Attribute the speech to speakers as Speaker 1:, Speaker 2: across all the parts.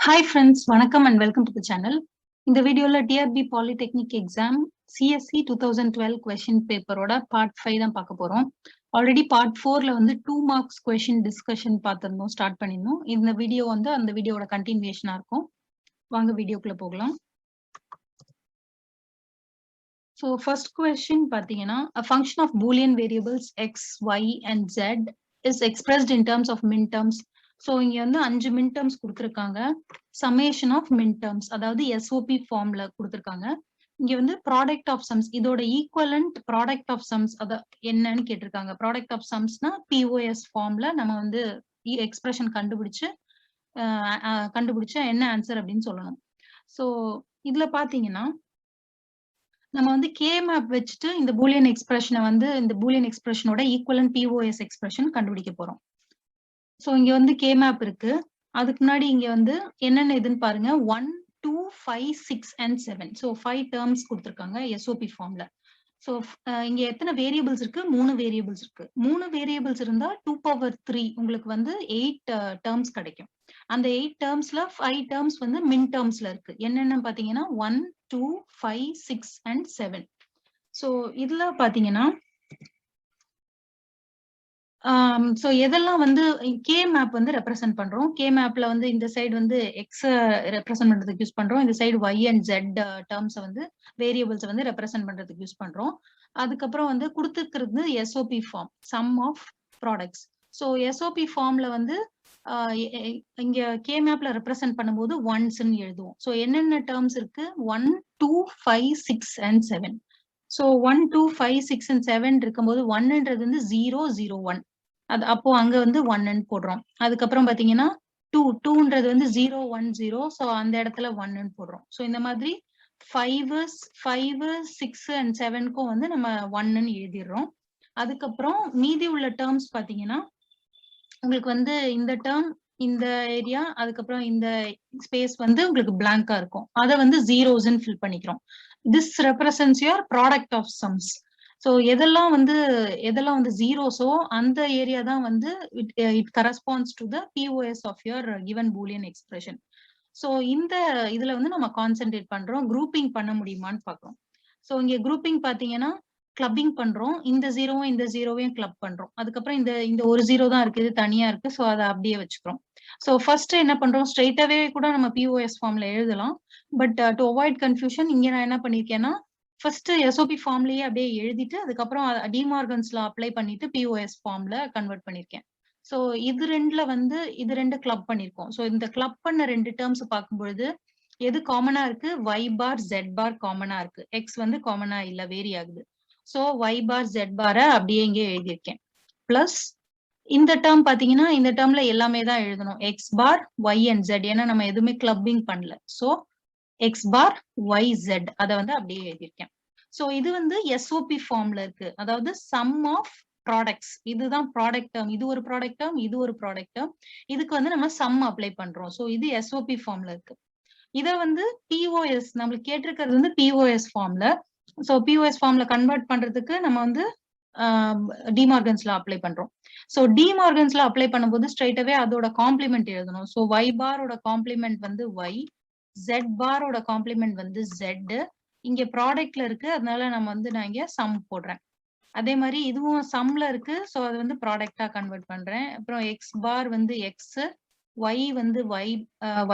Speaker 1: Hi friends, வணக்கம் and welcome to the channel. இந்த வீடியோல TRB polytechnic exam CSC 2012 question பேப்பரோட பார்ட் 5 தான் பார்க்க போறோம். ஆல்ரெடி பார்ட் 4ல வந்து 2 மார்க்ஸ் கொஸ்டின் டிஸ்கஷன் பார்த்திருந்தோம், ஸ்டார்ட் பண்ணிருந்தோம். இந்த வீடியோ வந்து அந்த வீடியோட கண்டினியூஷனா இருக்கும். வாங்க வீடியோக்குள்ள போகலாம். So first question பாத்தீங்கன்னா, a function of boolean variables x, y and z is expressed in terms of min terms. So இங்க வந்து 5 min terms கொடுத்திருக்காங்க. Summation of min terms, அதாவது SOP ஃபார்ம்ல கொடுத்திருக்காங்க. இங்க வந்து ப்ராடக்ட் ஆஃப் சம்ஸ், இதோட ஈக்குவலண்ட் ப்ராடக்ட் ஆஃப் சம்ஸ் அத என்னன்னு கேட்டிருக்காங்க. ப்ராடக்ட் ஆஃப் சம்ஸ்னா POS ஃபார்ம்ல நம்ம வந்து எக்ஸ்பிரஷன் கண்டுபிடிச்சு என்ன ஆன்சர் அப்படின்னு சொல்லணும். சோ இதுல பாத்தீங்கன்னா நம்ம வந்து கே மேப் வச்சுட்டு இந்த பூலியன் எக்ஸ்பிரஷனை வந்து இந்த பூலியன் எக்ஸ்பிரஷனோட ஈக்குவலன்ட் POS எக்ஸ்பிரஷன் கண்டுபிடிக்க போறோம். சோ இங்க வந்து கே மேப் இருக்கு. அதுக்கு முன்னாடி இங்க வந்து என்னென்ன இதுன்னு பாருங்க. 1, 2, 5, 6 and 7. சோ 5 டேர்ம்ஸ் கொடுத்திருக்காங்க SOP ஃபார்ம்ல. சோ இங்க எத்தனை வேரியபிள்ஸ் இருக்கு? 3 வேரியபிள்ஸ் இருக்கு. 3 வேரியபிள்ஸ் இருந்தா 2 power 3 உங்களுக்கு வந்து 8 டேர்ம்ஸ் கிடைக்கும். அந்த 8 டேர்ம்ஸ்ல 5 டேர்ம்ஸ் வந்து மின் டேர்ம்ஸ்ல இருக்கு. என்னென்ன பாத்தீங்கன்னா 1, 2, 5, 6 and 7. சோ இதுல பாத்தீங்கன்னா சோ எதெல்லாம் வந்து கே மேப் வந்து ரெப்ரசென்ட் பண்றோம். கே மேப்ல வந்து இந்த சைடு வந்து எக்ஸ் ரெப்ரசென்ட் பண்றதுக்கு யூஸ் பண்றோம். இந்த side Y and Z terms வந்து வேரியபிள்ஸ் வந்து ரெப்ரசென்ட் பண்றதுக்கு யூஸ் பண்றோம். அதுக்கப்புறம் வந்து கொடுத்துக்கிறது SOP form, sum of products. So SOP ஃபார்ம்ல வந்து இங்க கே மேப்ல ரெப்ரசென்ட் பண்ணும்போது ஒன்ஸ்ன்னு எழுதுவோம். ஸோ என்னென்ன டேர்ம்ஸ் இருக்கு? 1, 2, 5, 6 and 7. ஸோ 1, 2, 5, 6 and 7 இருக்கும்போது 1ன்றது வந்து 0, 0, 1. அது அப்போ அங்க வந்து 1ன்னு போடுறோம். அதுக்கப்புறம் பாத்தீங்கன்னா 2ன்றது வந்து 0, 1, 0. ஸோ அந்த இடத்துல 1ன்னு போடுறோம். ஸோ இந்த மாதிரி 5, 6 and 7க்கும் வந்து நம்ம 1ன்னு எழுதிடுறோம். அதுக்கப்புறம் மீதி உள்ள டேர்ம்ஸ் பாத்தீங்கன்னா உங்களுக்கு வந்து இந்த டேர்ம், இந்த ஏரியா, அதுக்கப்புறம் இந்த ஸ்பேஸ் வந்து உங்களுக்கு பிளாங்கா இருக்கும். அதை வந்து ஜீரோஸ்ன்னு ஃபில் பண்ணிக்கிறோம். This represents your product of sums. So எதெல்லாம் வந்து ஜீரோஸோ அந்த ஏரியா தான் வந்து it corresponds to the POS of your given Boolean expression. So இந்த இதுல வந்து நம்ம கான்சென்ட்ரேட் பண்றோம். குரூப்பிங் பண்ண முடியுமான்னு பாக்குறோம். சோ இங்க குரூப்பிங் பாத்தீங்கன்னா கிளப்பிங் பண்றோம். இந்த ஜீரோவும் இந்த ஜீரோவையும் கிளப் பண்றோம். அதுக்கப்புறம் இந்த ஒரு ஜீரோ தான் இருக்கு, இது தனியா இருக்கு. சோ அதை அப்படியே வச்சுக்கிறோம். சோ ஃபர்ஸ்ட் என்ன பண்றோம்? ஸ்ட்ரெயிட்டாவே கூட நம்ம POS ஃபார்ம்ல எழுதலாம். பட் டு அவாய்ட் கன்ஃபியூஷன் இங்க நான் என்ன பண்ணிருக்கேன்னா ஃபர்ஸ்ட் SOP ஃபார்ம்லயே அப்படியே எழுதிட்டு அதுக்கப்புறம் டிமார்கன்ஸ் லா அப்ளை பண்ணிட்டு POS ஃபார்ம்ல கன்வெர்ட் பண்ணிருக்கேன். சோ இது ரெண்டுல வந்து இது ரெண்டு கிளப் பண்ணிருக்கோம். சோ இந்த கிளப் பண்ண ரெண்டு டேர்ம்ஸ் பார்க்கும்பொழுது எது காமனா இருக்கு? y பார் z பார் காமனா இருக்கு. x வந்து காமனா இல்ல, வேரி ஆகுது. சோ y பார் z பார அப்படியே இங்கே எழுதியிருக்கேன். பிளஸ் இந்த டேர்ம் பாத்தீங்கன்னா இந்த டேர்ம்ல எல்லாமே தான் எழுதணும். x bar y and z, ஏன்னா நம்ம எதுவுமே கிளப்பிங் பண்ணல. சோ x பார் y z அதை வந்து அப்படியே எழுதியிருக்கேன். சோ இது வந்து SOP ஃபார்ம்ல இருக்கு. அதாவது சம் ஆஃப் ப்ராடக்ட்ஸ். இதுதான் ப்ராடக்ட் டேர்ம். இது ஒரு ப்ராடக்ட் டேர்ம், இது ஒரு ப்ராடக்ட் டேர்ம். இதுக்கு வந்து நம்ம சம் அப்ளை பண்றோம். சோ இது SOP ஃபார்ம்ல இருக்கு. இத வந்து POS நம்மளுக்கு கேட்டிருக்கிறது வந்து POS ஃபார்ம்ல. சோ POS ஃபார்ம்ல கன்வெர்ட் பண்றதுக்கு நம்ம வந்து டிமார்கன்ஸ்ல அப்ளை பண்றோம். சோ டிமார்கன்ஸ்ல அப்ளை பண்ணும்போது ஸ்ட்ரைட்டாவே அதோட காம்ப்ளிமெண்ட் எழுதணும். சோ y பாரோட காம்ப்ளிமெண்ட் வந்து y, z பாரோட காம்ப்ளிமெண்ட் வந்து z. இங்க ப்ராடக்ட்ல இருக்கு, அதனால நான் இங்க சம் போடுறேன். அதே மாதிரி இதுவும் சம்ல இருக்கு. சோ அது வந்து ப்ராடக்டா கன்வெர்ட் பண்றேன். அப்புறம் x பார் வந்து x, y வந்து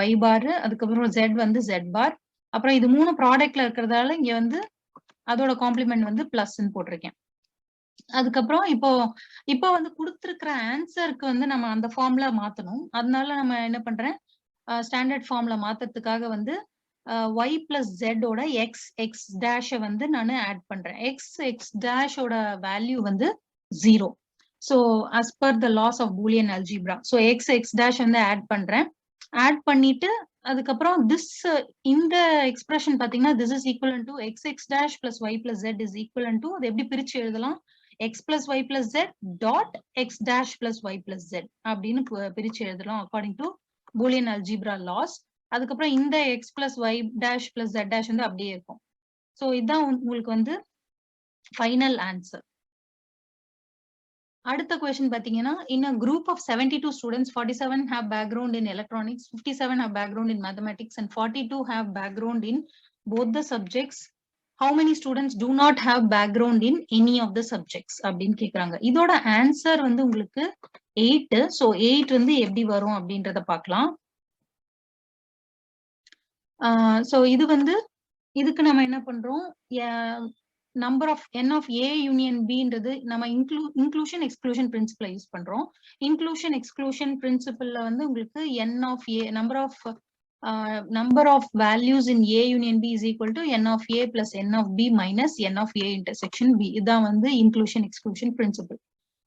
Speaker 1: y பார், அதுக்கப்புறம் z வந்து z பார். அப்புறம் இது மூணு ப்ராடக்ட்ல இருக்கிறதால இங்க வந்து அதோட காம்ப்ளிமெண்ட் வந்து பிளஸ்ன்னு போட்டிருக்கேன். அதுக்கப்புறம் இப்போ வந்து கொடுத்திருக்கிற ஆன்சருக்கு வந்து நம்ம அந்த ஃபார்ம்ல மாத்தணும். அதனால நம்ம என்ன பண்றேன், ஸ்டாண்டர்ட் ஃபார்ம்ல மாத்துறதுக்காக வந்து y பிளஸ் z ஓட x டேஷ வந்து நான் ஆட் பண்றேன். x டேஷோட வேல்யூ வந்து 0. So as per the laws of Boolean algebra, so x dash வந்து ஆட் பண்றேன். ஆட் பண்ணிட்டு அதுக்கப்புறம் இந்த எக்ஸ்பிரஷன் பாத்தீங்கன்னா this is equivalent to x dash plus y plus z is equivalent to, அது எப்படி பிரிச்சு எழுதலாம்? x plus y plus z dot x dash plus y plus z அப்படின்னு பிரிச்சு எழுதலாம் according to Boolean algebra laws. அதுக்கப்புறம் இந்த x plus y dash plus z dash வந்து அப்படியே இருக்கும். சோ இதுதான் உங்களுக்கு வந்து ஃபைனல் ஆன்சர். அடுத்த கொஸ்டின் பாத்தீங்கன்னா, in a group of 72 students, 47 have background in electronics, 57 have background in mathematics, and 42 have background in both the subjects. How many students do not have background in any of the subjects? அப்படின்னு கேக்குறாங்க. இதோட answer வந்து உங்களுக்கு 8. So 8 வந்து எப்படி வரும் அப்படின்றத பார்க்கலாம். So இது வந்து இதுக்கு நம்ம என்ன பண்றோம், number of n of a union bன்றது நம்ம இன்க்ளூஷன் எக்ஸ்க்ளூஷன் பிரின்சிபல் யூஸ் பண்றோம். இன்க்ளூஷன் எக்ஸ்க்ளூஷன் பிரின்சிபல்ல வந்து உங்களுக்கு n of a number of values in a union b is equal to n of a plus n of b minus n of a intersection b. இதான் வந்து இன்க்ளூஷன் எக்ஸ்க்ளூஷன் பிரின்சிபல்.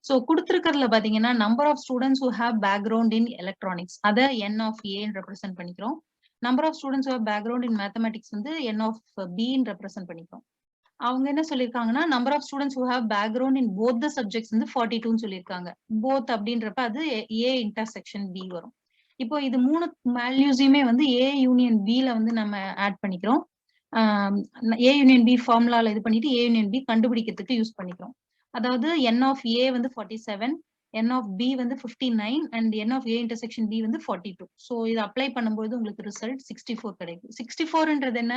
Speaker 1: ஸோ கொடுத்துருக்கிறதுல பாத்தீங்கன்னா number of students who have background in electronics அதை n of a represent பண்ணிக்கிறோம். Number of students who have background in mathematics வந்து n of b represent பண்ணிக்கிறோம். அவங்க என்ன சொல்லிருக்காங்கன்னா number of students who have background in both the subjects வந்து 42 சொல்லியிருக்காங்க. Both அப்படின்றப்ப அது a intersection b வரும். இப்போ இது மூணு வேல்யூஸையுமே வந்து a யூனியன் b ல வந்து நம்ம ஆட் பண்ணிக்கிறோம். a யூனியன் b ஃபார்முலால இது பண்ணிட்டு a யூனியன் b கண்டுபிடிக்கிறதுக்கு யூஸ் பண்ணிக்கிறோம். அதாவது n of a வந்து 47, n of b வந்து 59 and n of a intersection b வந்து 42. ஸோ இது அப்ளை பண்ணும்போது உங்களுக்கு ரிசல்ட் 64 கிடைக்கும். 64ன்றது என்ன,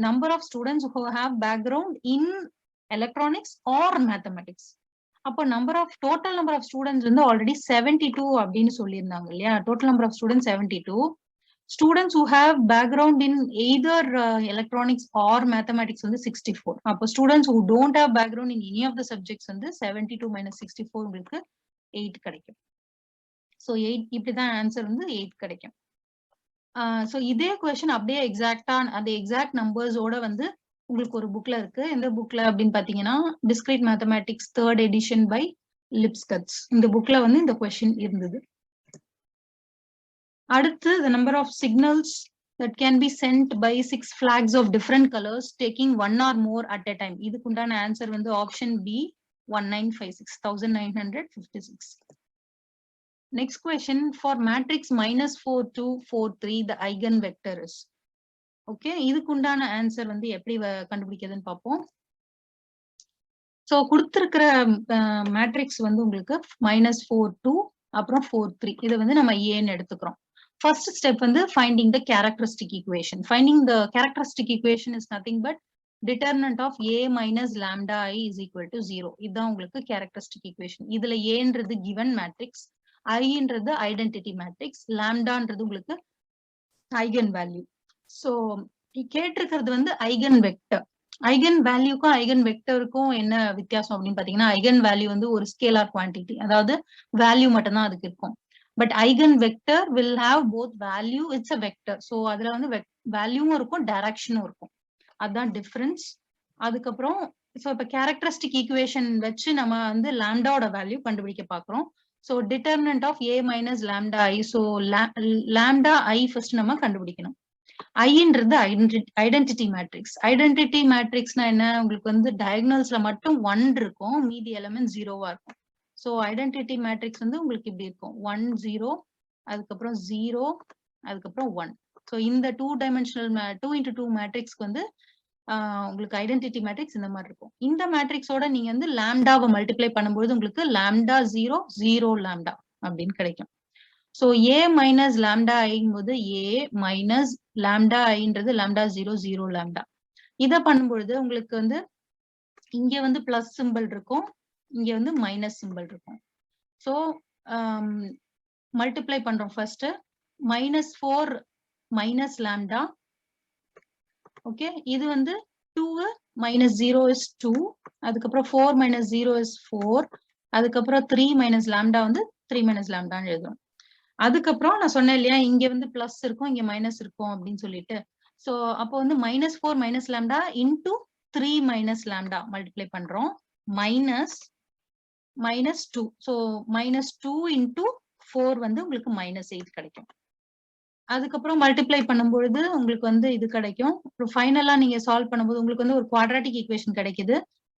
Speaker 1: number of students who have background in electronics or mathematics. அப்போ டோட்டல் நம்பர் ஆஃப் ஸ்டூடெண்ட்ஸ் வந்து ஆல்ரெடி 72 அப்படின்னு சொல்லியிருந்தாங்க இல்லையா. Total number of students 72. Students who have background in either electronics or mathematics வந்து 64. அப்போ students who don't have background in any of the subjects வந்து 72 minus 64 உங்களுக்கு 8 கிடைக்கும். ஸோ 8 இப்படிதான் ஆன்சர் வந்து 8 கிடைக்கும். ஸோ இதே கொஸ்டின் அப்படியே எக்ஸாக்டா அந்த எக்ஸாக்ட் நம்பர்ஸோட வந்து உங்களுக்கு ஒரு புக்ல இருக்கு. எந்த புக்ல அப்படின்னு பாத்தீங்கன்னா discrete mathematics 3rd edition by Lipschutz. இந்த புக்ல வந்து இந்த கொஸ்டின் இருந்தது. அடுத்து the number of signals that can be sent by 6 flags of different colors taking one or more at a time. இதுக்குண்டான ஆன்சர் வந்து option B 1956. Next question, for matrix -4 2 4 3 the eigenvector is. Okay, இதுக்குண்டான answer வந்து எப்படி கண்டுபிடிக்கிறதுன்னு பார்ப்போம். So கொடுத்துருக்கிற matrix வந்து உங்களுக்கு -4 2 அப்புறம் 4 3 இதை வந்து நம்ம ஏன்னு எடுத்துக்கிறோம். ஃபர்ஸ்ட் ஸ்டெப் வந்து finding the characteristic equation. Finding the characteristic equation is nothing but determinant of a minus lambda i is equal to 0. இதுதான் உங்களுக்கு கேரக்டரிஸ்டிக் ஈக்குவேஷன். இதுல ஏன்றது கிவன் மேட்ரிக்ஸ், ஐன்றது ஐடென்டிட்டி மேட்ரிக்ஸ், லாம்டான்றது உங்களுக்கு ஐகன் வேல்யூ. ஸோ கேட்டிருக்கிறது வந்து eigen vector. Eigen வேல்யூக்கும் eigen வெக்டருக்கும் என்ன வித்தியாசம் அப்படின்னு பாத்தீங்கன்னா, ஐகன் வேல்யூ வந்து ஒரு ஸ்கேலார் குவான்டிட்டி, அதாவது வேல்யூ மட்டும் தான் அதுக்கு இருக்கும். But eigen vector will have both value, it's a vector. So அதுல வந்து வேல்யூவும் இருக்கும் டைரக்ஷனும் இருக்கும். அதுதான் டிஃபரன்ஸ். அதுக்கப்புறம் ஸோ இப்போ கேரக்டரிஸ்டிக் ஈக்குவேஷன் வச்சு நம்ம வந்து லாம்டாவோட வேல்யூ கண்டுபிடிக்க பாக்குறோம். So determinant of a minus lambda i. So lambda i first நம்ம கண்டுபிடிக்கணும். ஐன்றது ஐடென்டிட்டி மேட்ரிக்ஸ். ஐடென்டிட்டி மேட்ரிக்ஸ்னா என்ன, உங்களுக்கு வந்து டயகனல்ஸ்ல மட்டும் 1 இருக்கும், மீதி எலிமெண்ட் 0வா இருக்கும். ஸோ ஐடென்டிட்டி மேட்ரிக்ஸ் வந்து உங்களுக்கு இப்படி இருக்கும், 1 0 அதுக்கப்புறம் 0 அதுக்கப்புறம் 1. ஸோ இந்த 2 டைமென்ஷனல் 2 into 2 மேட்ரிக்ஸ்க்கு வந்து உங்களுக்கு ஐடென்டிட்டி மேட்ரிக்ஸ் இந்த மாதிரி இருக்கும். இந்த மேட்ரிக்ஸோட நீங்க வந்து லாம்டாவை மல்டிப்ளை பண்ணும்போது உங்களுக்கு லாம்டா 0 0 லாம்டா அப்படின்னு கிடைக்கும். So a minus lambda ஐங்கும்போது a minus lambda ஐன்றது lambda 0 0 lambda. இதை பண்ணும்பொழுது உங்களுக்கு வந்து இங்க வந்து பிளஸ் சிம்பிள் இருக்கும், இங்க வந்து மைனஸ் சிம்பிள் இருக்கும். ஸோ மல்டிப்ளை பண்றோம் ஃபர்ஸ்ட். -4 minus lambda. ஓகே, இது வந்து 2 minus 0 is 2, அதுக்கப்புறம் 4 minus 0 is 4, அதுக்கப்புறம் 3 minus lambda வந்து 3 minus lambda எழுதும். அதுக்கப்புறம் நான் சொன்னேன் இல்லையா, இங்க வந்து பிளஸ் இருக்கும் இங்க மைனஸ் இருக்கும் அப்படின்னு சொல்லிட்டு. சோ அப்போ வந்து -4 minus lambda into 3 minus lambda multiply பண்றோம், -2. ஸோ -2 into 4 வந்து உங்களுக்கு -8 கிடைக்கும். அதுக்கப்புறம் மல்டிப்ளை பண்ணும்பொழுது உங்களுக்கு வந்து இது கிடைக்கும். ஃபைனலா நீங்க சால்வ் பண்ணும்போது உங்களுக்கு வந்து ஒரு குவாட்ராட்டிக் ஈக்குவேஷன் கிடைக்குது.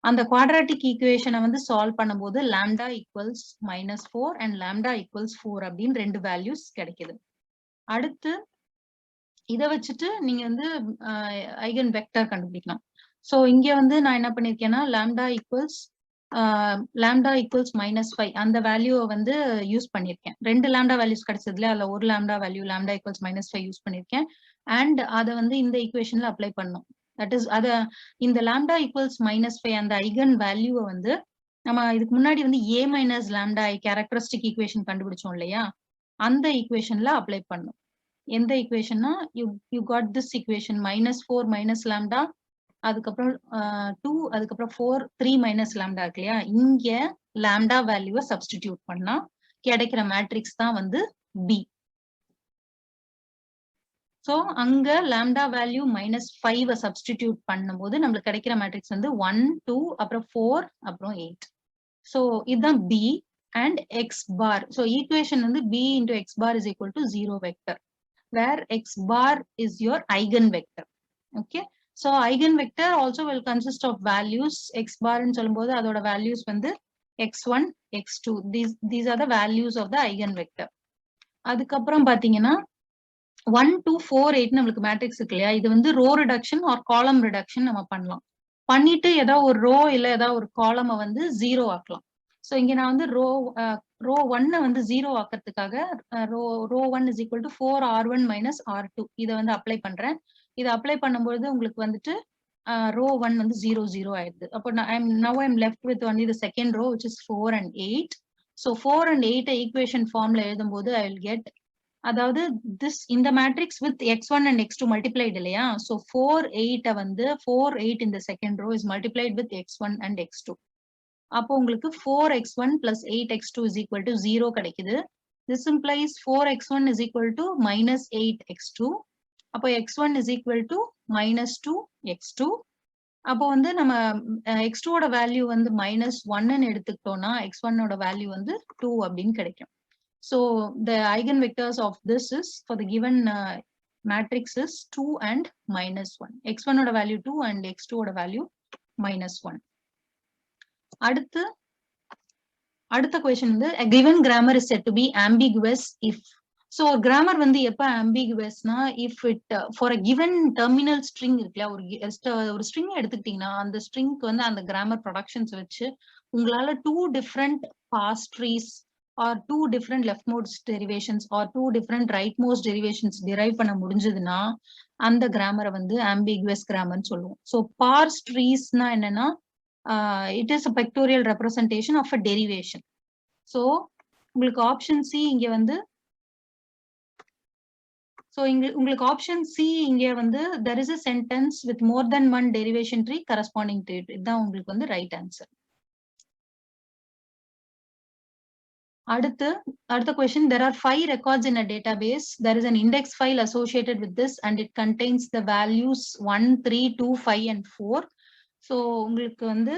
Speaker 1: அந்த குவாட்ராட்டிக் ஈக்குவேஷனை வந்து சால்வ் பண்ணும்போது lambda equals -4 and lambda equals 4 அப்படின்னு 2 வேல்யூஸ் கிடைக்குது. அடுத்து இதை வச்சுட்டு நீங்க வந்து ஐகன் வெக்டர் கண்டுபிடிக்கலாம். ஸோ இங்க வந்து நான் என்ன பண்ணிருக்கேன்னா லாம்டா ஈக்குவல்ஸ் lambda equals -5 அந்த வேல்யூவை வந்து யூஸ் பண்ணியிருக்கேன். 2 lambda வேல்யூஸ் கிடைச்சதுல அதுல ஒரு lambda value lambda equals -5 use பண்ணியிருக்கேன். அண்ட் அதை வந்து இந்த ஈக்குவேஷன்ல அப்ளை பண்ணும். தட் இஸ் அத இந்த lambda equals -5 அந்த ஐகன் வேல்யூவை வந்து நம்ம இதுக்கு முன்னாடி வந்து a minus lambda characteristic equation கண்டுபிடிச்சோம் இல்லையா, அந்த ஈக்குவேஷன்ல அப்ளை பண்ணும். எந்த ஈக்குவேஷன்னா you got this equation -4 minus lambda, அதுக்கப்புறம் 2, அதுக்கப்புறம் 4, 3 மைனஸ் lambda இருக்கு இல்லையா, இங்க lambda வேல்யூவை சப்ஸ்டிடியூட் பண்ணா கிடைக்கிற மேட்ரிக்ஸ் தான் வந்து B. சோ அங்க lambda வேல்யூ -5 சப்ஸ்டிடியூட் பண்ணும்போது நம்மளுக்கு கிடைக்கிற மேட்ரிக்ஸ் வந்து 1, 2, அப்புறம் 4, அப்புறம் 8. சோ இதுதான் B and x bar. So equation வந்து B into x bar is equal to 0 vector, where x bar is your eigenvector. Okay. So eigenvector also will consist of values. X bar ன்னு சொல்லும்போது அதோட values வந்து x1, x2. These are the values of the eigenvector. அதுக்கப்புறம் பாத்தீங்கன்னா 1, 2, 4, 8 நம்மளுக்கு matrix இருக்கு இல்லையா, இது வந்து row reduction or column reduction நம்ம பண்ணலாம். பண்ணிட்டு ஏதாவது ஒரு ரோ இல்ல ஏதாவது ஒரு காலமை வந்து 0 ஆக்கலாம். சோ இங்க நான் வந்து ரோ 1 வந்து 0 ஆக்கிறதுக்காக row 1 is equal to 4r1 minus r2 இதை வந்து அப்ளை பண்றேன். இதை அப்ளை பண்ணும்போது உங்களுக்கு வந்துட்டு ரோ 1 வந்து 0, 0 ஆயிடுது. அப்போ now I'm left with only the second row which is 4 and 8. So 4 and 8 equation ஃபார்ம்ல எழுதும்போது I will get, அதாவது this இந்த matrix with x1 and x2 multiplied இல்லையா, so 4, 8 வந்து 4, 8 in the second row is multiplied with x1 and x2. அப்போ உங்களுக்கு 4x1 plus 8x2 is equal to 0 கிடைக்குது. This implies 4x1 is equal to -8x2. அப்போ x1 is equal to -2x2. அப்போ வந்து நம்ம x2 ஓட வேல்யூ வந்து -1 எடுத்துக்கிட்டோம்னா x1 ஓட வேல்யூ வந்து 2 அப்படின்னு கிடைக்கும். So the eigenvectors of this is for the given matrix is 2 and -1. x1 ஓட வேல்யூ 2 and x2 ஓட வேல்யூ -1. அடுத்த question வந்து a given grammar is said to be ambiguous if. So grammar வந்து எப்ப ambiguousனா if it for a given terminal string இருக்குல்ல, ஒரு string எடுத்துக்கிட்டீங்கன்னா அந்த stringக்கு வந்து அந்த grammar productions வச்சு உங்களால 2 different parse trees or 2 different leftmost derivations or 2 different rightmost derivations derive பண்ண முடிஞ்சதுன்னா அந்த grammar வந்து ambiguous grammar சொல்லுவோம். So parse treesனா என்னன்னா it is a pictorial representation of a derivation. So உங்களுக்கு ஆப்ஷன் சி இங்க வந்து, so உங்களுக்கு ஆப்ஷன் சி இங்க வந்து there is a sentence with more than one derivation tree corresponding to it. இதுதான் உங்களுக்கு வந்து ரைட் ஆன்சர். அடுத்த question, there are 5 records in a database. There is an index file associated with this and it contains the values 1, 3, 2, 5 and 4. So உங்களுக்கு வந்து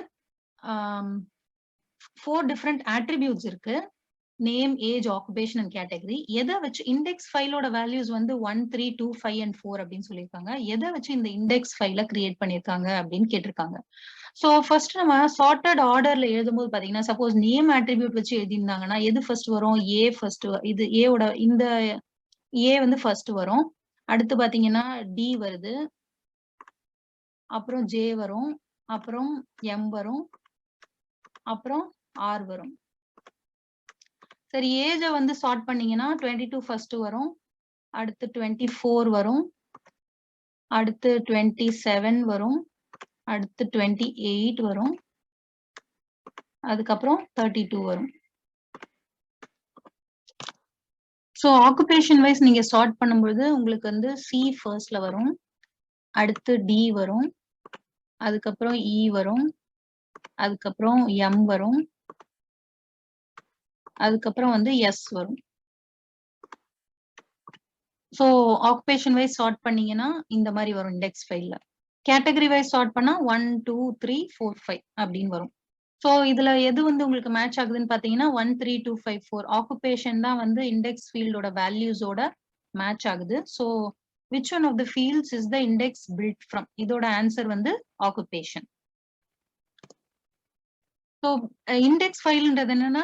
Speaker 1: 4 different attributes இருக்கு, name, age, occupation and category. எதை வச்சு index ஃபைலோட values வந்து 1, 3, 2, 5 and 4 அப்படின்னு சொல்லியிருக்காங்க. எதை வச்சு இந்த இண்டெக்ஸ் ஃபைல கிரியேட் பண்ணிருக்காங்க அப்படின்னு கேட்டிருக்காங்க. சோ ஃபர்ஸ்ட் நம்ம சார்ட்டட் ஆர்டர்ல எழுதும்போது பாத்தீங்கன்னா சப்போஸ் நேம் ஆட்ரிபியூட் வச்சு எழுதியிருந்தாங்கன்னா எது ஃபர்ஸ்ட் வரும், ஏ ஃபர்ஸ்ட், இது ஏவோட இந்த ஏ வந்து ஃபர்ஸ்ட் வரும். அடுத்து பாத்தீங்கன்னா டி வருது, அப்புறம் ஜே வரும், அப்புறம் எம் வரும், அப்புறம் ஆர் வரும். சரி, ஏஜ வந்து சார்ட் பண்ணீங்கன்னா 22 ஃபர்ஸ்ட் வரும், அடுத்து 24 வரும், அடுத்து 27 வரும், அடுத்து 28 வரும், அதுக்கப்புறம் 32 வரும். சோ ஆக்குபேஷன் வைஸ் நீங்க சார்ட் பண்ணும்போது உங்களுக்கு வந்து சி ஃபர்ஸ்ட்ல வரும், அடுத்து டி வரும், அதுக்கப்புறம் இ வரும், அதுக்கப்புறம் எம் வரும், அதுக்கப்புறம் வந்து எஸ் வரும். சோ ஆக்குபேஷன் வைஸ் சார்ட் பண்ணீங்கன்னா இந்த மாதிரி வரும் இண்டெக்ஸ் ஃபைல்ல. கேட்டகரி வைஸ் சார்ட் பண்ணா 1, 2, 3, 4, 5 அப்படின்னு வரும். சோ இதுல எது வந்து உங்களுக்கு மேட்ச் ஆகுதுன்னு பாத்தீங்கன்னா 1, 3, 2, 5, 4 ஆக்குபேஷன் தான் வந்து இண்டெக்ஸ் ஃபீல்டோட வேல்யூஸோட மேட்ச் ஆகுது. So which one of the fields is the index built from? இதோட ஆன்சர் வந்து ஆக்குபேஷன். சோ இண்டெக்ஸ் ஃபைல்ன்றது என்னன்னா,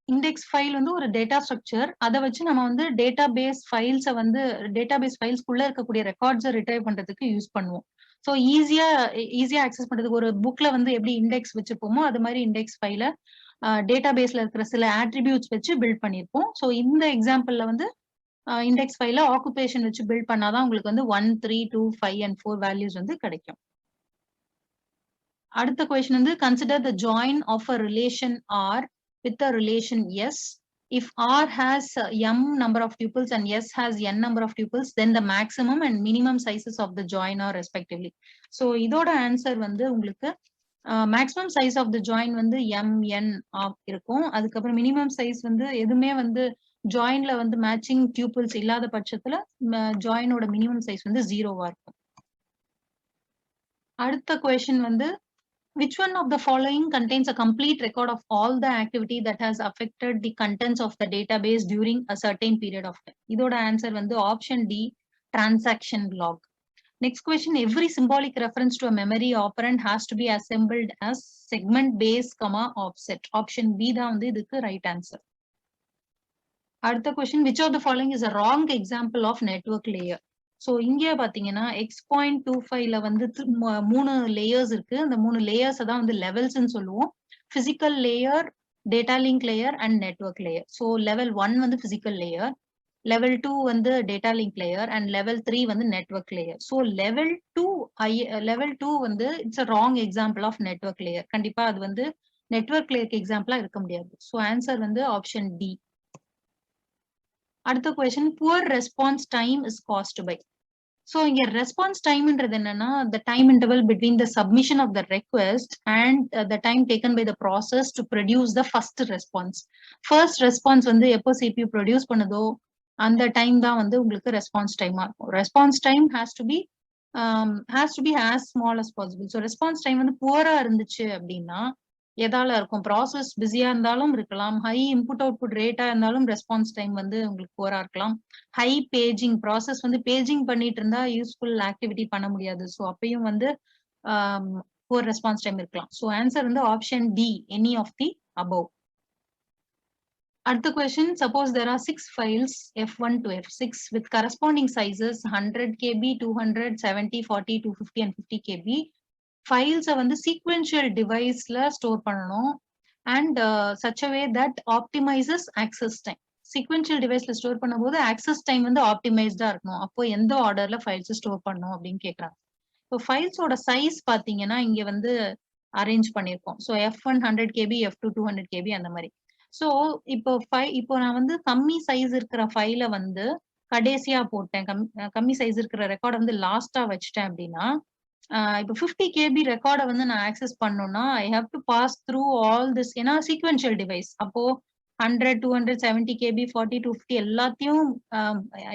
Speaker 1: இண்டெக்ஸ் ஃபைல் வந்து ஒரு டேட்டா ஸ்ட்ரக்சர், அதை வச்சு நம்ம வந்து டேட்டாபேஸ் ஃபைல்ஸை வந்து டேட்டாபேஸ் ஃபைல்ஸ்க்குள்ள இருக்கக்கூடிய ரெக்கார்ட்ஸை ரிட்ரைவ் பண்றதுக்கு யூஸ் பண்ணுவோம். ஸோ ஈஸியா ஆக்சஸ் பண்றதுக்கு ஒரு புக்ல வந்து எப்படி இண்டெக்ஸ் வச்சிருப்போமோ அது மாதிரி இண்டெக்ஸ் ஃபைல டேட்டா பேஸ்ல இருக்கிற சில ஆட்ரிபியூட்ஸ் வச்சு பில்ட் பண்ணிருப்போம். ஸோ இந்த எக்ஸாம்பிள்ல வந்து இண்டெக்ஸ் ஃபைல ஆக்குபேஷன் வச்சு பில்ட் பண்ணாதான் உங்களுக்கு வந்து 1, 3, 2, 5 and 4 வேல்யூஸ் வந்து கிடைக்கும். அடுத்த கொஸ்டின் வந்து consider the join of a relation R with a relation S. If R has m number of tuples and S has n number of tuples, then the maximum and minimum sizes of the join are respectively. So இதோட answer வந்து உங்களுக்கு maximum size of the join வந்து mn இருக்கும். அதுக்கப்புறம் minimum size வந்து எதுவுமே வந்து ஜாயின்ல வந்து மேட்சிங் டியூபிள்ஸ் இல்லாத பட்சத்துல ஜாயினோட மினிமம் சைஸ் வந்து 0வா இருக்கும். அடுத்த கொஸ்டின் வந்து which one of the following contains a complete record of all the activity that has affected the contents of the database during a certain period of time? இதோட answer வந்து option D, transaction log. Next question, every symbolic reference to a memory operand has to be assembled as segment base, offset. Option B தான் வந்து இதுக்கு right answer. அடுத்த question, which of the following is a wrong example of network layer? So இங்கே பாத்தீங்கன்னா X.25ல வந்து 3 layers இருக்கு. அந்த 3 layers தான் வந்து லெவல்ஸ்ன்னு சொல்லுவோம். Physical layer, data link layer and network layer. So level 1 வந்து பிசிக்கல் லேயர், level 2 வந்து data link layer and level 3 வந்து network layer. So level 2 வந்து it's a wrong example of network layer. கண்டிப்பா அது வந்து network layer எக்ஸாம்பிளா இருக்க முடியாது. So answer வந்து option D. அடுத்த question, poor response time is caused by. So இங்க response timeன்றது என்னன்னா the time interval between the submission of the request and the time taken by the process to produce the first response. First response வந்து எப்போ CPU produce பண்ணுதோ அந்த time தான் வந்து உங்களுக்கு response டைமா இருக்கும். Response time has to be as small as possible. So response time வந்து புவரா இருந்துச்சு அப்படின்னா எதால இருக்கும், ப்ராசஸ் பிஸியா இருந்தாலும் இருக்கலாம், ஹை இன்புட் அவுட்புட் ரேட்டா இருந்தாலும் ரெஸ்பான்ஸ் டைம் வந்து உங்களுக்கு புவரா இருக்கலாம், ஹை பேஜிங் ப்ராசஸ் வந்து பேஜிங் பண்ணிட்டு இருந்தா யூஸ்ஃபுல் ஆக்டிவிட்டி பண்ண முடியாது. ஸோ அப்பயும் வந்து புவர் ரெஸ்பான்ஸ் டைம் இருக்கலாம். ஸோ ஆன்சர் வந்து option D, any of the above. அடுத்த question, suppose there are 6 files F1 to F6 with corresponding sizes 100 KB, 200, 70, 40, 250 and 50 KB. Files வந்து sequential deviceல store பண்ணணும் and such a way that optimizes access time. Sequential deviceல store பண்ணும்போது access time வந்து optimized இருக்கணும். அப்போ எந்த ஆர்டர்ல files store பண்ணணும் அப்படின்னு கேக்குறாங்க. இப்போ ஃபைல்ஸோட சைஸ் பாத்தீங்கன்னா இங்க வந்து அரேஞ்ச் பண்ணிருக்கோம். So F1 100 KB, F2 200 KB அந்த மாதிரி. சோ இப்போ நான் வந்து கம்மி சைஸ் இருக்கிற ஃபைல வந்து கடைசியா போட்டேன், கம்மி சைஸ் இருக்கிற ரெக்கார்டை வந்து லாஸ்டா வச்சுட்டேன் அப்படின்னா இப்போ 50 KB ரெக்கார்டை வந்து நான் ஆக்சஸ் பண்ணணும்னா I have to pass through all this. ஏன்னா சீக்வென்ஷியல் டிவைஸ், அப்போ 100, 200, 70 KB, 40, 250 எல்லாத்தையும்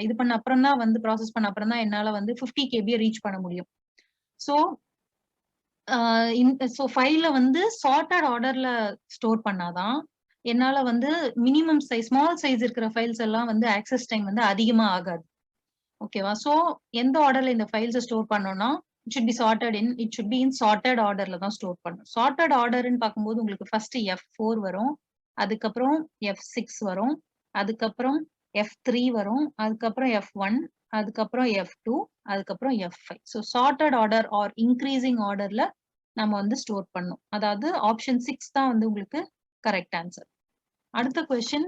Speaker 1: இது பண்ண அப்புறம் தான் வந்து ப்ராசஸ் பண்ண அப்புறம் தான் என்னால வந்து 50 KB ரீச் பண்ண முடியும். ஸோ ஃபைல வந்து சார்ட்டட் ஆர்டர்ல ஸ்டோர் பண்ணாதான் என்னால வந்து மினிமம் சைஸ், ஸ்மால் சைஸ் இருக்கிற ஃபைல்ஸ் எல்லாம் வந்து ஆக்சஸ் டைம் வந்து அதிகமா ஆகாது. ஓகேவா? சோ எந்த ஆர்டர்ல இந்த ஃபைல்ஸ் ஸ்டோர் பண்ணோம்னா it should be in sorted ஆர்டர்ல தான் ஸ்டோர் பண்ணணும். சார்ட்டட் ஆர்டர்னு பார்க்கும்போது உங்களுக்கு ஃபர்ஸ்ட் F4 வரும், அதுக்கப்புறம் F6 வரும், அதுக்கப்புறம் F3 வரும், அதுக்கப்புறம் F1, அதுக்கப்புறம் F2, அதுக்கப்புறம் F5. So sorted order or increasing ஆர்டர்ல நம்ம வந்து ஸ்டோர் பண்ணணும். அதாவது ஆப்ஷன் 6 தான் வந்து உங்களுக்கு கரெக்ட் ஆன்சர். அடுத்த question,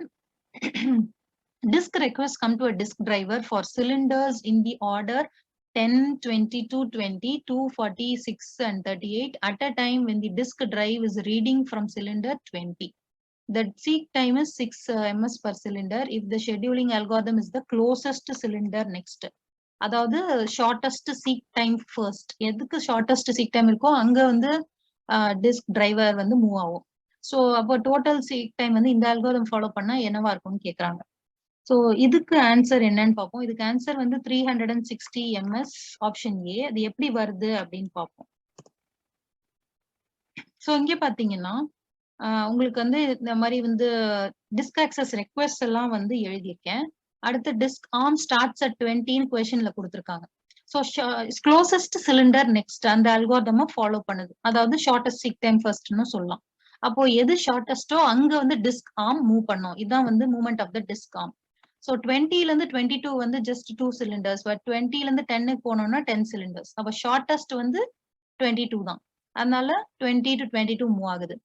Speaker 1: disk requests come to a disk driver for cylinders in the order 10, 22, 20, 246 and 38 at a time when the disk drive is reading from cylinder 20. The seek time is 6 ms per cylinder if the scheduling algorithm is the closest cylinder next. அதாவது shortest seek time first, எதுக்கு shortest seek time இருக்கோ அங்க வந்து disk driver வந்து move ஆகும். So அப்போ total seek time வந்து இந்த அல்கோரிதம் ஃபாலோ பண்ணா என்னவா இருக்கும்னு கேக்குறாங்க. ஸோ இதுக்கு ஆன்சர் என்னன்னு பார்ப்போம். இதுக்கு ஆன்சர் வந்து 360 ms, ஆப்ஷன் ஏ. அது எப்படி வருது அப்படின்னு பார்ப்போம். ஸோ இங்க பாத்தீங்கன்னா உங்களுக்கு வந்து இந்த மாதிரி வந்து டிஸ்க் ஆக்சஸ் ரெக்வெஸ்ட் எல்லாம் வந்து எழுதியிருக்கேன். அடுத்து டிஸ்க் ஆர்ம் ஸ்டார்ட்ஸ் அட் 20 கொஸ்டின்ல கொடுத்துருக்காங்க. ஸோ க்ளோசஸ்ட் சிலிண்டர் நெக்ஸ்ட் அந்த அல்கோரிதமா ஃபாலோ பண்ணுது. அதாவது ஷார்டஸ்ட் சீக் டைம் ஃபர்ஸ்ட்னு சொல்லலாம். அப்போ எது ஷார்டஸ்டோ அங்க வந்து டிஸ்க் ஆர்ம் மூவ் பண்ணும். இதுதான் வந்து movement of the disk arm. So 20ல இருந்து 22 வந்து ஜஸ்ட் 2 சிலிண்டர்ஸ், பட் 20ல இருந்து 10க்கு போனோம்னா 10 சிலிண்டர்ஸ். அப்ப ஷார்டஸ்ட் வந்து 22 தான். அதனால 20 to 22 மூவ் ஆகுது.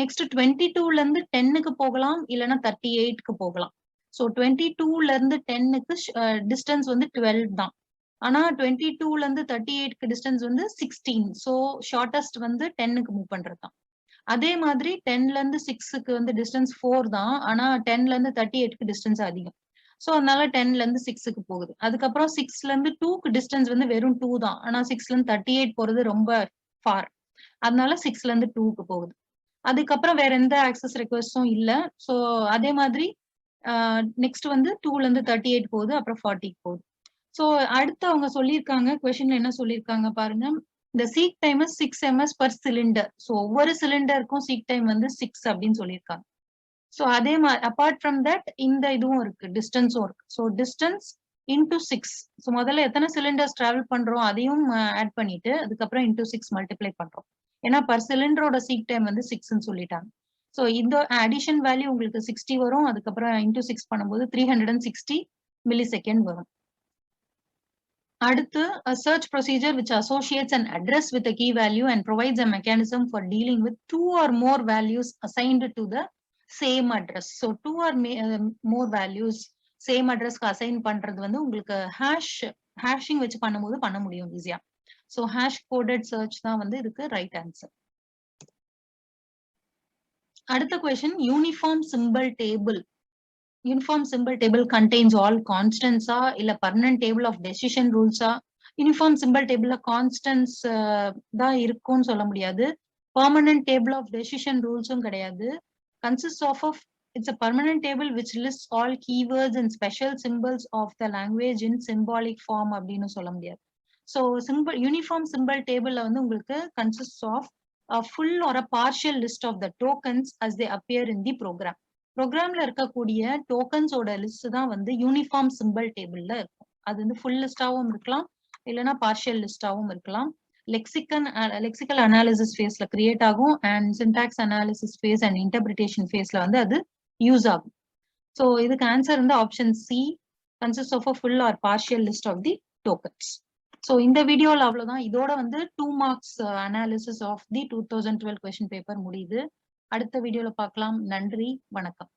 Speaker 1: நெக்ஸ்ட் 22ல இருந்து 10க்கு போகலாம், இல்லைன்னா 38க்கு போகலாம். ஸோ 22ல இருந்து 10க்கு டிஸ்டன்ஸ் வந்து 12 தான். ஆனா 22ல இருந்து 38க்கு டிஸ்டன்ஸ் வந்து 16. ஸோ ஷார்டஸ்ட் வந்து 10க்கு மூவ் பண்றது தான். அதே மாதிரி 10ல இருந்து 6க்கு வந்து டிஸ்டன்ஸ் 4 தான். ஆனா 10ல இருந்து 38க்கு டிஸ்டன்ஸ் அதிகம். ஸோ அதனால 10ல இருந்து 6க்கு போகுது. அதுக்கப்புறம் 6ல இருந்து 2க்கு டிஸ்டன்ஸ் வந்து வெறும் 2 தான். ஆனா 6ல இருந்து 38 போறது ரொம்ப ஃபார். அதனால 6ல இருந்து 2க்கு போகுது. அதுக்கப்புறம் வேற எந்த ஆக்சஸ் ரெக்வஸ்டும் இல்ல. ஸோ அதே மாதிரி நெக்ஸ்ட் வந்து 2ல இருந்து 38 போகுது, அப்புறம் 40க்கு போகுது. ஸோ அடுத்து அவங்க சொல்லியிருக்காங்க, கொஸ்டின்ல என்ன சொல்லியிருக்காங்க பாருங்க. இந்த seek time 6 ms per cylinder. So ஒவ்வொரு சிலிண்டருக்கும் சீக் டைம் வந்து 6 அப்படின்னு சொல்லியிருக்காங்க. ஸோ அதே மாதிரி அப்பார்ட் ஃப்ரம் தட் இந்த இதுவும் இருக்கு, டிஸ்டன்ஸும் இருக்கு. So distance into 6. ஸோ முதல்ல எத்தனை சிலிண்டர்ஸ் டிராவல் பண்றோம் அதையும் ஆட் பண்ணிட்டு அதுக்கப்புறம் இன்டூ 6 மல்டிப்ளை பண்றோம். ஏன்னா பர் சிலிண்டரோட சீக் டைம் வந்து 6ன்னு சொல்லிட்டாங்க. ஸோ இந்த அடிஷன் வேல்யூ உங்களுக்கு 60 வரும். அதுக்கப்புறம் இன்டூ 6 பண்ணும்போது 360 மில்லி செகண்ட் வரும். அடுத்து a search procedure which associates an address with a key value and provides a mechanism for dealing with 2 or more values assigned to the same address. So 2 or more values same address க்கு assign பண்றது வந்து உங்களுக்கு hashing வச்சு பண்ணும்போது பண்ண முடியும் ஈஸியா. So hash coded search தான் வந்து இதுக்கு ரைட் ஆன்சர். அடுத்த question, uniform simple table. Uniform symbol table contains all constants இல்ல permanent table of decision rules. Uniform symbol table constants தான் இருக்கும்னு சொல்ல முடியாது. Permanent table of decision rulesம் கிடையாது. Consists of it's a permanent table which lists all keywords and special symbols of the language in symbolic form அப்படின்னு சொல்ல முடியாது. So uniform symbol table வந்து உங்களுக்கு consists of a full or a partial list of the tokens as they appear in the program. ப்ரோக்ராம்ல இருக்கக்கூடிய டோக்கன்ஸோட list தான் வந்து uniform simple டேபிள்ல இருக்கும். அது வந்து ஃபுல் லிஸ்டாவும் இருக்கலாம், இல்லைன்னா பார்ஷியல் லிஸ்டாவும் இருக்கலாம். லெக்சிக்கல் அனாலிசிஸ் ஃபேஸ்ல கிரியேட் ஆகும் and syntax analysis phase and interpretation ஃபேஸ்ல வந்து அது யூஸ் ஆகும். ஸோ இதுக்கு ஆன்சர் வந்து option C, consist of a full or partial list of the tokens. So இந்த வீடியோல அவ்வளவுதான். இதோட வந்து 2 marks analysis of the 2012 question paper முடியுது. அடுத்த வீடியோல பார்க்கலாம். நன்றி, வணக்கம்.